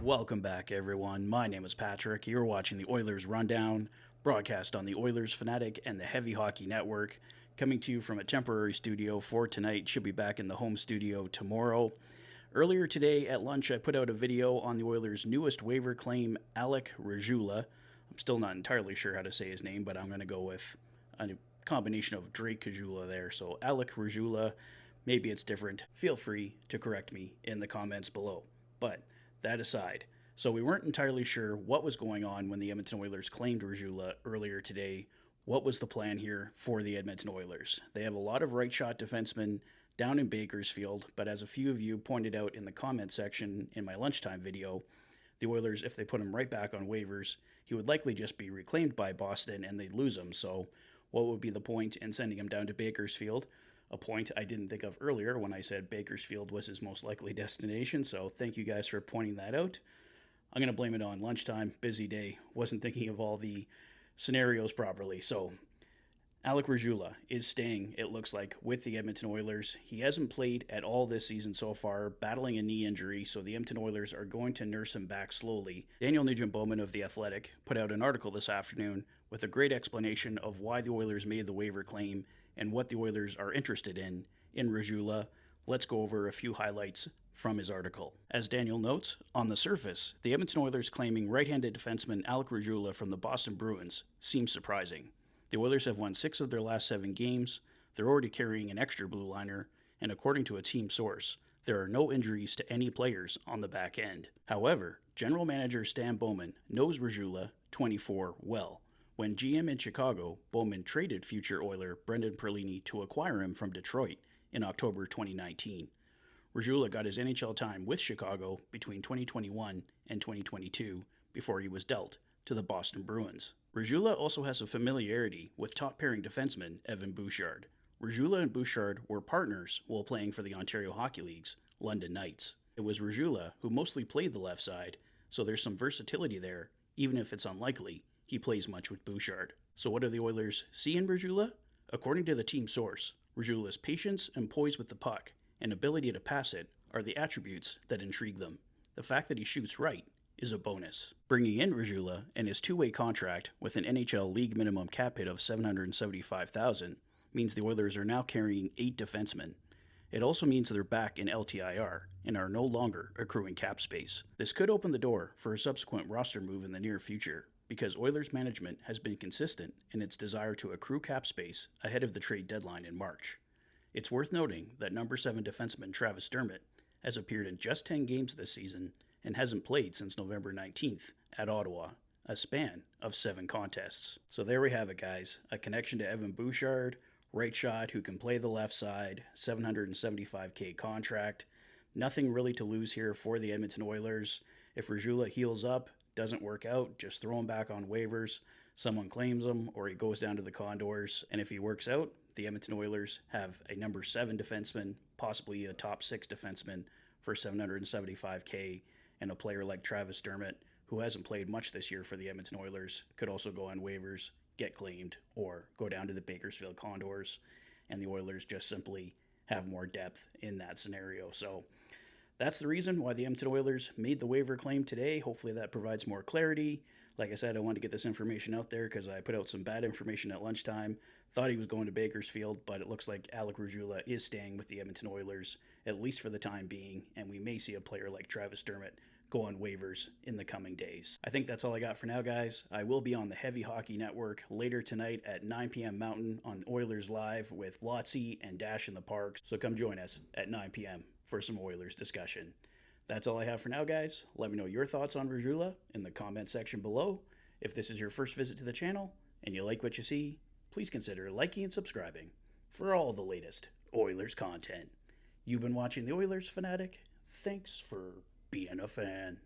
Welcome back, everyone. My name is Patrick. You're watching the Oilers Rundown, broadcast on the Oilers Fanatic and the Heavy Hockey Network. Coming to you from a temporary studio for tonight. Should be back in the home studio tomorrow. Earlier today at lunch, I put out a video on the Oilers' newest waiver claim, Alec Regula. I'm still not entirely sure how to say his name, but I'm going to go with a combination of Drake Kajula there. So Alec Regula, maybe it's different. Feel free to correct me in the comments below. But that aside, so we weren't entirely sure what was going on when the Edmonton Oilers claimed Regula earlier today. What was the plan here for the Edmonton Oilers? They have a lot of right-shot defensemen down in Bakersfield, but as a few of you pointed out in the comment section in my lunchtime video, the Oilers, if they put him right back on waivers, he would likely just be reclaimed by Boston and they'd lose him. So what would be the point in sending him down to Bakersfield? A point I didn't think of earlier when I said Bakersfield was his most likely destination, so thank you guys for pointing that out. I'm going to blame it on lunchtime, busy day, wasn't thinking of all the scenarios properly. So Alec Regula is staying, it looks like, with the Edmonton Oilers. He hasn't played at all this season so far, battling a knee injury, so the Edmonton Oilers are going to nurse him back slowly. Daniel Nugent-Bowman of The Athletic put out an article this afternoon with a great explanation of why the Oilers made the waiver claim and what the Oilers are interested in Regula. Let's go over a few highlights from his article. As Daniel notes, on the surface, the Edmonton Oilers claiming right-handed defenseman Alec Regula from the Boston Bruins seems surprising. The Oilers have won 6 of their last 7 games, they're already carrying an extra blue liner, and according to a team source, there are no injuries to any players on the back end. However, General Manager Stan Bowman knows Regula, 24, well. When GM in Chicago, Bowman traded future Oiler Brendan Perlini to acquire him from Detroit in October 2019. Regula got his NHL time with Chicago between 2021 and 2022 before he was dealt to the Boston Bruins. Regula also has a familiarity with top-pairing defenseman Evan Bouchard. Regula and Bouchard were partners while playing for the Ontario Hockey League's London Knights. It was Regula who mostly played the left side, so there's some versatility there, even if it's unlikely he plays much with Bouchard. So what do the Oilers see in Regula? According to the team source, Regula's patience and poise with the puck and ability to pass it are the attributes that intrigue them. The fact that he shoots right is a bonus. Bringing in Regula and his 2-way contract with an NHL league minimum cap hit of $775,000 means the Oilers are now carrying 8 defensemen. It also means they're back in LTIR and are no longer accruing cap space. This could open the door for a subsequent roster move in the near future, because Oilers management has been consistent in its desire to accrue cap space ahead of the trade deadline in March. It's worth noting that number 7 defenseman Travis Dermott has appeared in just 10 games this season and hasn't played since November 19th at Ottawa, a span of 7 contests. So there we have it, guys. A connection to Evan Bouchard, right shot who can play the left side, $775K contract. Nothing really to lose here for the Edmonton Oilers. If Regula heals up, doesn't work out, just throw him back on waivers. Someone claims him or he goes down to the Condors. And if he works out, the Edmonton Oilers have a number 7 defenseman, possibly a top 6 defenseman for $775K, and a player like Travis Dermott, who hasn't played much this year for the Edmonton Oilers, could also go on waivers, get claimed, or go down to the Bakersfield Condors, and the Oilers just simply have more depth in that scenario. So that's the reason why the Edmonton Oilers made the waiver claim today. Hopefully that provides more clarity. Like I said, I wanted to get this information out there because I put out some bad information at lunchtime. Thought he was going to Bakersfield, but it looks like Alec Regula is staying with the Edmonton Oilers, at least for the time being, and we may see a player like Travis Dermott go on waivers in the coming days. I think that's all I got for now, guys. I will be on the Heavy Hockey Network later tonight at 9 p.m. Mountain on Oilers Live with Lotzie and Dash in the Park, so come join us at 9 p.m. for some Oilers discussion. That's all I have for now, guys. Let me know your thoughts on Regula in the comment section below. If this is your first visit to the channel and you like what you see, please consider liking and subscribing for all the latest Oilers content. You've been watching the Oilers Fanatic. Thanks for being a fan.